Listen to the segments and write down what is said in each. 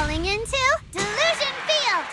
falling into Delusion Field!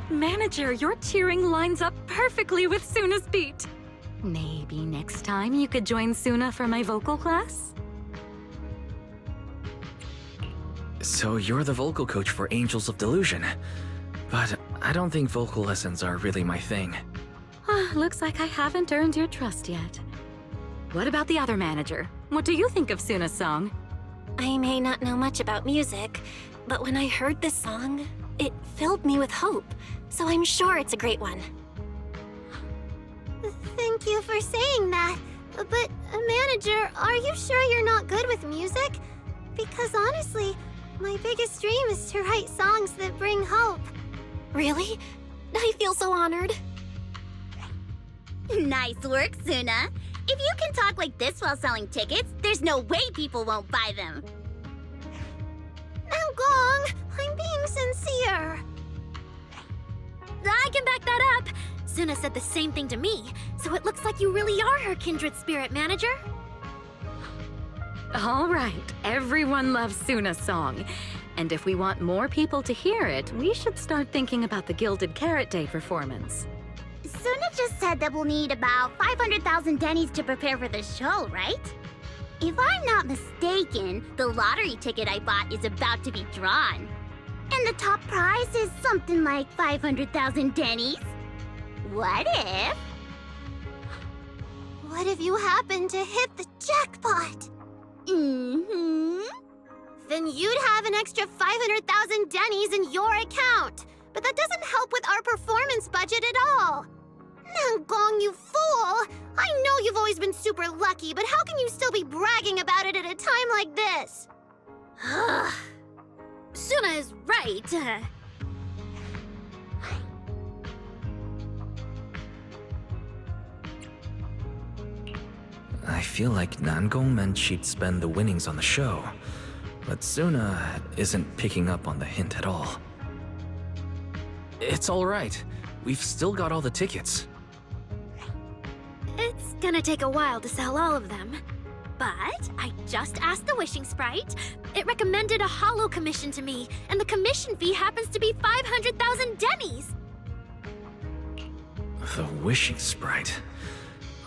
Manager, your cheering lines up perfectly with Suna's beat. Maybe next time you could join Suna for my vocal class? So you're the vocal coach for Angels of Delusion. But I don't think vocal lessons are really my thing. Looks like I haven't earned your trust yet. What about the other manager? What do you think of Suna's song? I may not know much about music, but when I heard this song, it filled me with hope. So I'm sure it's a great one. Thank you for saying that. But, manager, are you sure you're not good with music? Because honestly, my biggest dream is to write songs that bring hope. Really? I feel so honored. Nice work, Suna. If you can talk like this while selling tickets, there's no way people won't buy them. Now, Gong, I'm being sincere. I can back that up. Suna said the same thing to me, so it looks like you really are her kindred spirit, manager. All right, everyone loves Suna's song. And if we want more people to hear it, we should start thinking about the Gilded Carrot Day performance. Suna just said that we'll need about 500,000 dennies to prepare for the show, right? If I'm not mistaken, the lottery ticket I bought is about to be drawn. And the top prize is something like 500,000 dennies. What if? What if you happen to hit the jackpot? Then you'd have an extra 500,000 dennies in your account. But that doesn't help with our performance budget at all. Now, Gong, you fool! I know you've always been super lucky, but how can you still be bragging about it at a time like this? Suna is right. I feel like Nangong meant she'd spend the winnings on the show. But Suna isn't picking up on the hint at all. It's alright. We've still got all the tickets. It's gonna take a while to sell all of them. But I just asked the Wishing Sprite. It recommended a holo commission to me, and the commission fee happens to be 500,000 dennies. The Wishing Sprite.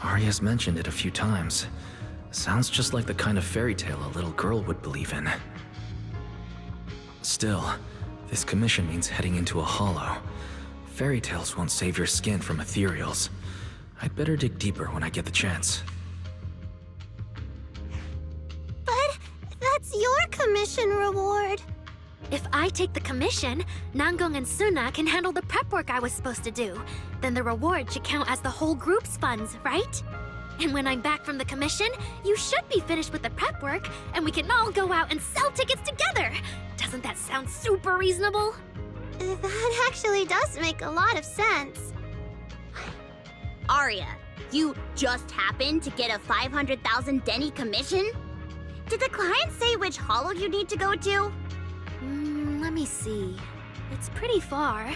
Arya's mentioned it a few times. Sounds just like the kind of fairy tale a little girl would believe in. Still, this commission means heading into a holo. Fairy tales won't save your skin from ethereals. I'd better dig deeper when I get the chance. But that's your commission reward. If I take the commission, Nangong and Suna can handle the prep work I was supposed to do. Then the reward should count as the whole group's funds, right? And when I'm back from the commission, you should be finished with the prep work, and we can all go out and sell tickets together. Doesn't that sound super reasonable? That actually does make a lot of sense. Arya, you just happened to get a 500,000 denny commission? Did the client say which holo you need to go to? Let me see. It's pretty far.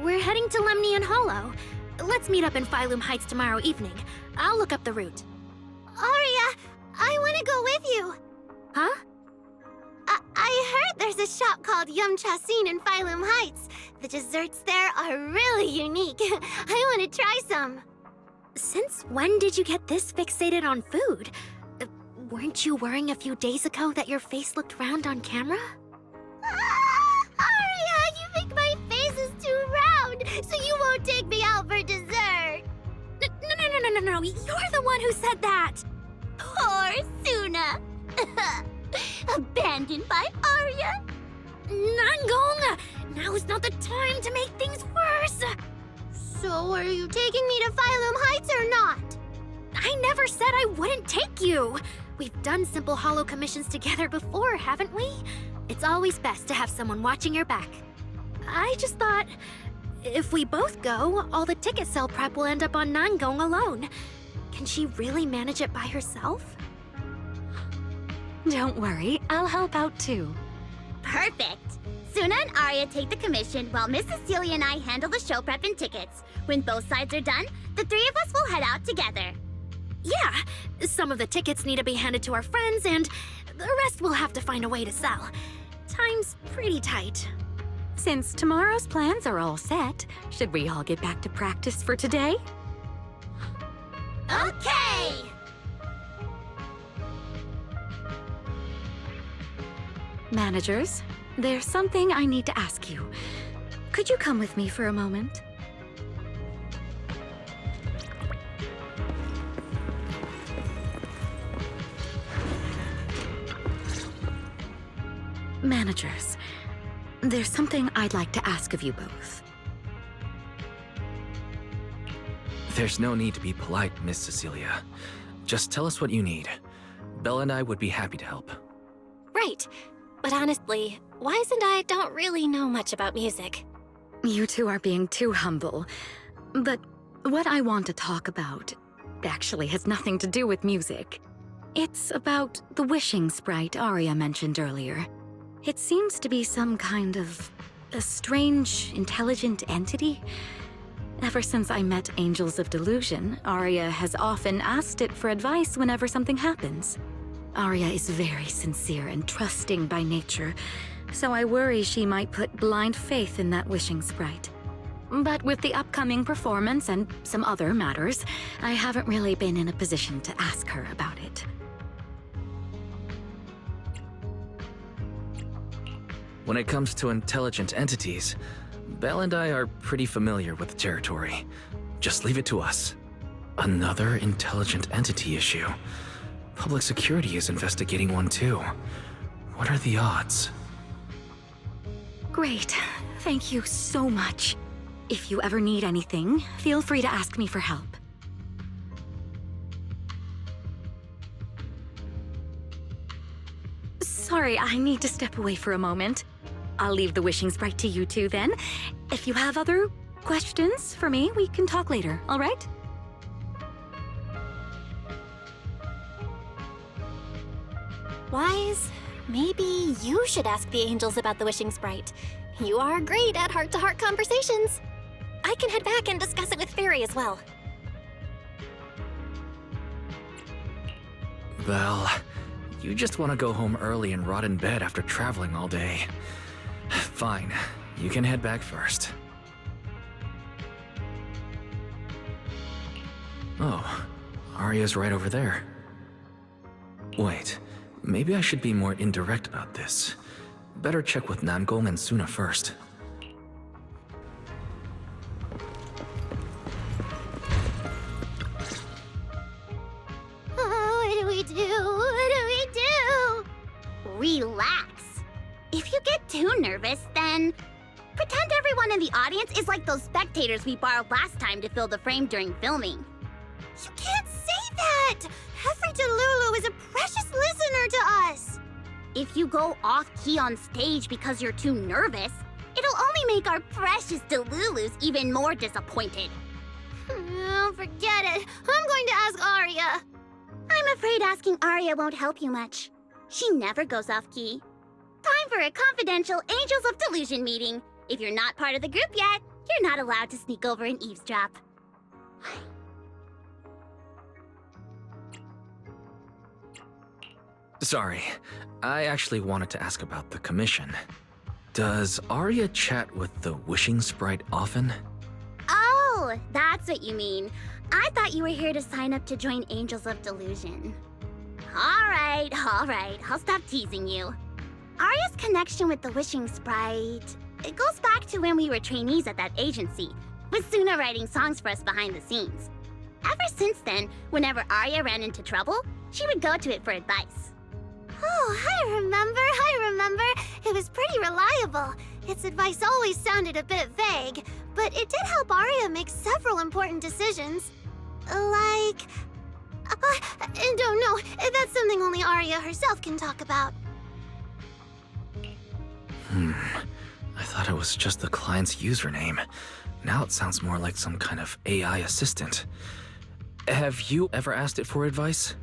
We're heading to Lemnian Hollow. Let's meet up in Phylum Heights tomorrow evening. I'll look up the route. Aria, I want to go with you. Huh? I heard there's a shop called Yum Chasin in Phylum Heights. The desserts there are really unique. I want to try some. Since when did you get this fixated on food? Weren't you worrying a few days ago that your face looked round on camera? Aria, you think my face is too round, so you won't take me out for dessert. No, you're the one who said that! Poor Suna. Abandoned by Aria. Nangong! Now is not the time to make things worse! So are you taking me to Phylum Heights or not? I never said I wouldn't take you! We've done simple holo commissions together before, haven't we? It's always best to have someone watching your back. I just thought, if we both go, all the ticket sale prep will end up on Nangong alone. Can she really manage it by herself? Don't worry, I'll help out too. Perfect. Suna and Aria take the commission while Miss Cecilia and I handle the show prep and tickets. When both sides are done, the three of us will head out together. Yeah, some of the tickets need to be handed to our friends, and the rest we'll have to find a way to sell. Time's pretty tight. Since tomorrow's plans are all set, should we all get back to practice for today? Okay! Managers, there's something I need to ask you. Could you come with me for a moment? Managers, there's something I'd like to ask of you both. There's no need to be polite, Miss Cecilia. Just tell us what you need. Belle and I would be happy to help. Right. But honestly, Wise and I don't really know much about music. You two are being too humble. But what I want to talk about actually has nothing to do with music. It's about the wishing sprite Aria mentioned earlier. It seems to be some kind of a strange, intelligent entity. Ever since I met Angels of Delusion, Aria has often asked it for advice whenever something happens. Aria is very sincere and trusting by nature, so I worry she might put blind faith in that wishing sprite. But with the upcoming performance and some other matters, I haven't really been in a position to ask her about it. When it comes to intelligent entities, Belle and I are pretty familiar with the territory. Just leave it to us. Another intelligent entity issue. Public security is investigating one too. What are the odds? Great. Thank you so much. If you ever need anything, feel free to ask me for help. Sorry, I need to step away for a moment. I'll leave the wishing sprite to you two then. If you have other questions for me, we can talk later, all right? Wise, maybe you should ask the angels about the wishing sprite. You are great at heart-to-heart conversations. I can head back and discuss it with Fairy as well. Belle, you just want to go home early and rot in bed after traveling all day. Fine, you can head back first. Oh, Aria's right over there. Wait, maybe I should be more indirect about this. Better check with Namgong and Suna first. Oh, what do we do? What do we do? Relax. If you get too nervous, then pretend everyone in the audience is like those spectators we borrowed last time to fill the frame during filming. You can't say that! Hefri Delulu is a precious listener to us! If you go off-key on stage because you're too nervous, it'll only make our precious Delulus even more disappointed. Oh, forget it. I'm going to ask Aria. I'm afraid asking Aria won't help you much. She never goes off-key. Time for a confidential Angels of Delusion meeting. If you're not part of the group yet, you're not allowed to sneak over and eavesdrop. Sorry, I actually wanted to ask about the commission. Does Arya chat with the wishing sprite often? Oh, that's what you mean. I thought you were here to sign up to join Angels of Delusion. All right, I'll stop teasing you. Arya's connection with the Wishing Sprite, it goes back to when we were trainees at that agency, with Suna writing songs for us behind the scenes. Ever since then, whenever Arya ran into trouble, she would go to it for advice. Oh, I remember. It was pretty reliable. Its advice always sounded a bit vague, but it did help Arya make several important decisions. Like... I don't know. That's something only Arya herself can talk about. I thought it was just the client's username. Now it sounds more like some kind of AI assistant. Have you ever asked it for advice?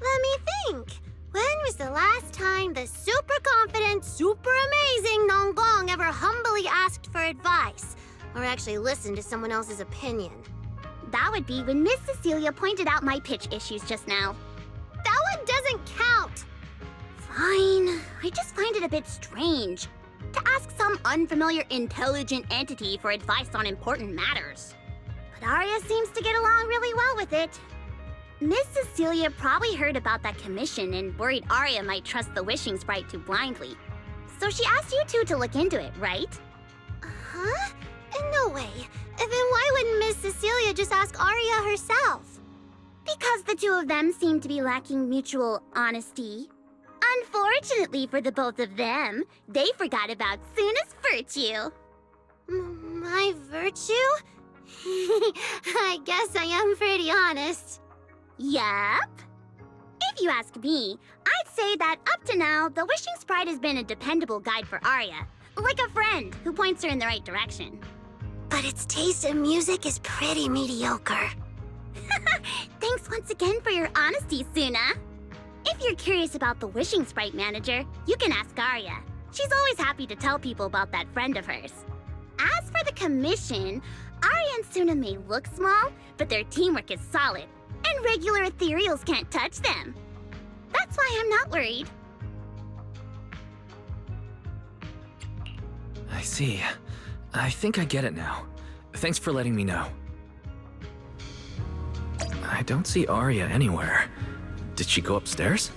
Let me think. When was the last time the super confident, super amazing Nonggong ever humbly asked for advice? Or actually listened to someone else's opinion? That would be when Miss Cecilia pointed out my pitch issues just now. That one doesn't count! Fine. I just find it a bit strange to ask some unfamiliar intelligent entity for advice on important matters. But Arya seems to get along really well with it. Miss Cecilia probably heard about that commission and worried Arya might trust the wishing sprite too blindly. So she asked you two to look into it, right? Huh? No way. Then why wouldn't Miss Cecilia just ask Arya herself? Because the two of them seem to be lacking mutual honesty. Unfortunately for the both of them, they forgot about Suna's virtue. My virtue? I guess I am pretty honest. Yup. If you ask me, I'd say that up to now, the Wishing Sprite has been a dependable guide for Arya. Like a friend who points her in the right direction. But its taste in music is pretty mediocre. Thanks once again for your honesty, Suna. If you're curious about the Wishing Sprite manager, you can ask Arya. She's always happy to tell people about that friend of hers. As for the commission, Arya and Suna may look small, but their teamwork is solid, and regular ethereals can't touch them. That's why I'm not worried. I see. I think I get it now. Thanks for letting me know. I don't see Arya anywhere. Did she go upstairs?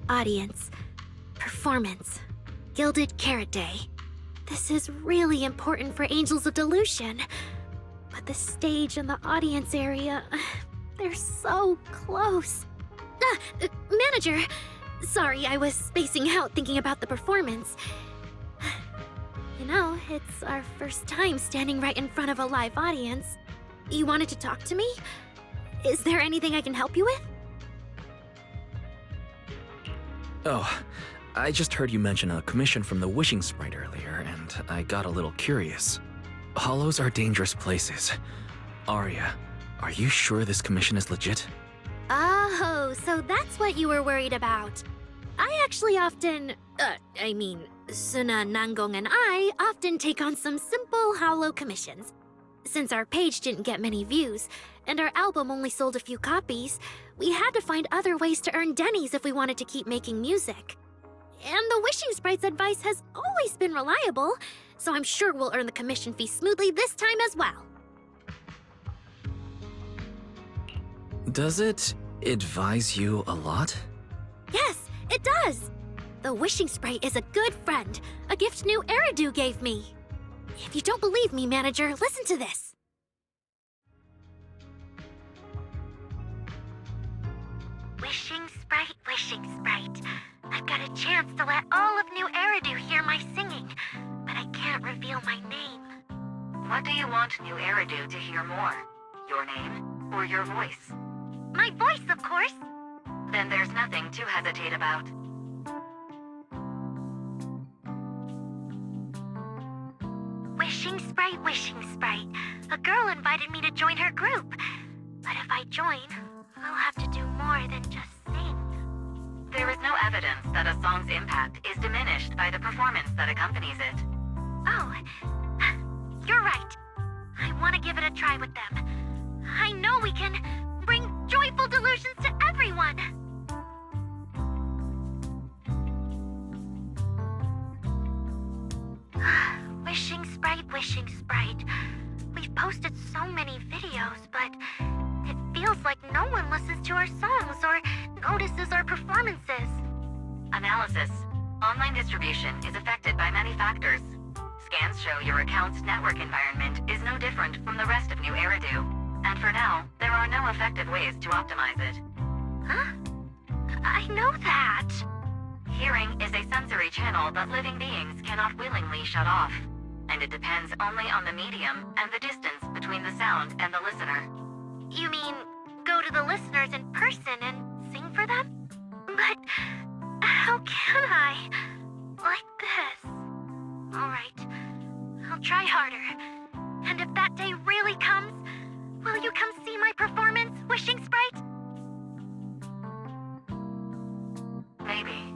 Audience. Performance. Gilded Carrot Day. This is really important for Angels of Delusion. But the stage and the audience area, they're so close. Manager! Sorry, I was spacing out thinking about the performance. You know, it's our first time standing right in front of a live audience. You wanted to talk to me? Is there anything I can help you with? Oh, I just heard you mention a commission from the Wishing Sprite earlier, and I got a little curious. Hollows are dangerous places. Arya, are you sure this commission is legit? Oh, so that's what you were worried about. I actually often, Suna, Nangong, and I often take on some simple hollow commissions. Since our page didn't get many views, and our album only sold a few copies, we had to find other ways to earn dennies if we wanted to keep making music. And the Wishing Sprite's advice has always been reliable, so I'm sure we'll earn the commission fee smoothly this time as well. Does it advise you a lot? Yes, it does! The Wishing Sprite is a good friend, a gift new Eridu gave me. If you don't believe me, manager, listen to this. Wishing Sprite, I've got a chance to let all of New Eridu hear my singing, but I can't reveal my name. What do you want New Eridu to hear more? Your name or your voice? My voice, of course. Then there's nothing to hesitate about. Wishing Sprite. A girl invited me to join her group. But if I join, I'll have to do more than just sing. There is no evidence that a song's impact is diminished by the performance that accompanies it. Oh, you're right. I want to give it a try with them. I know we can bring joyful delusions to everyone. Wishing Sprite. We've posted so many videos, but it feels like no one listens to our songs or notices our performances. Analysis. Online distribution is affected by many factors. Scans show your account's network environment is no different from the rest of New Eridu. And for now, there are no effective ways to optimize it. Huh? I know that. Hearing is a sensory channel that living beings cannot willingly shut off. And it depends only on the medium and the distance between the sound and the listener. You mean go to the listeners in person and sing for them? But how can I? Like this. Alright, I'll try harder. And if that day really comes, will you come see my performance, Wishing Sprite? Maybe.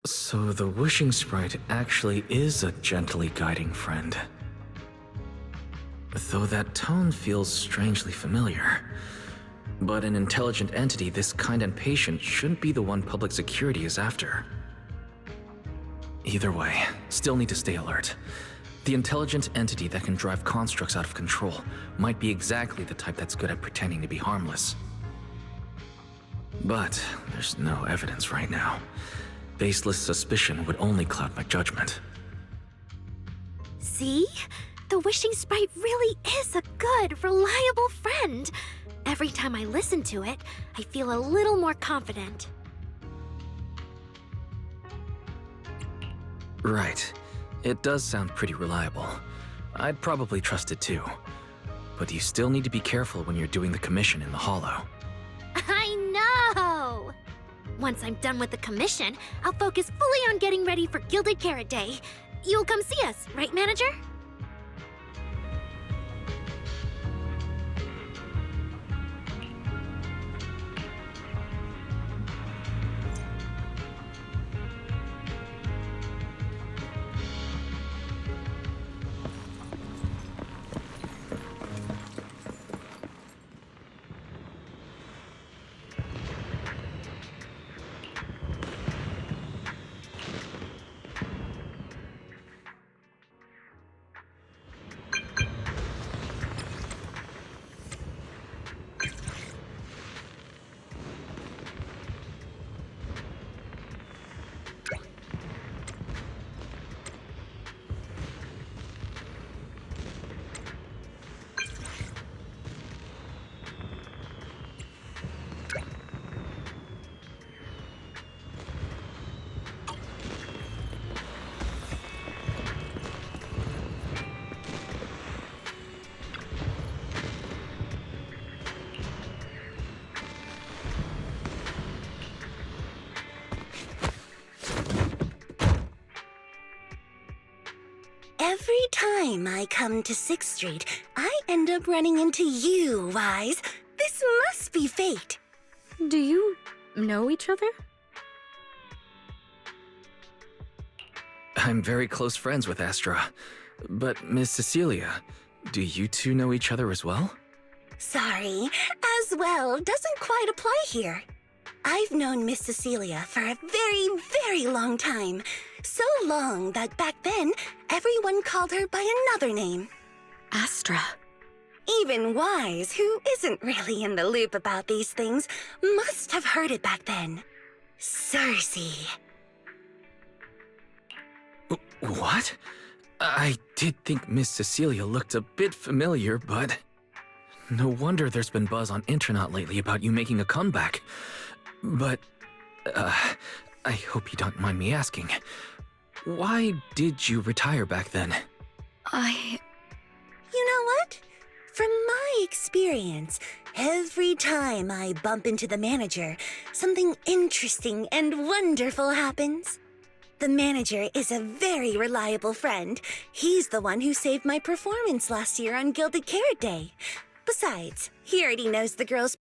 So the Wishing Sprite actually is a gently guiding friend. Though that tone feels strangely familiar. But an intelligent entity this kind and patient shouldn't be the one public security is after. Either way, still need to stay alert. The intelligent entity that can drive constructs out of control might be exactly the type that's good at pretending to be harmless. But there's no evidence right now. Baseless suspicion would only cloud my judgment. See? The Wishing Sprite really is a good, reliable friend. Every time I listen to it, I feel a little more confident. Right. It does sound pretty reliable. I'd probably trust it too. But you still need to be careful when you're doing the commission in the Hollow. I know! Once I'm done with the commission, I'll focus fully on getting ready for Gilded Carrot Day. You'll come see us, right, Manager? Every time I come to 6th Street, I end up running into you, Wise. This must be fate. Do you know each other? I'm very close friends with Astra. But Miss Cecilia, do you two know each other as well? Sorry, as well doesn't quite apply here. I've known Miss Cecilia for a very, very long time. So long that back then, everyone called her by another name. Astra. Even Wise, who isn't really in the loop about these things, must have heard it back then. Cersei. What? I did think Miss Cecilia looked a bit familiar, but... No wonder there's been buzz on Intronaut lately about you making a comeback. But, I hope you don't mind me asking. Why did you retire back then? You know what? From my experience, every time I bump into the manager, something interesting and wonderful happens. the manager is a very reliable friend. He's the one who saved my performance last year on Gilded Carrot Day. Besides, he already knows the girls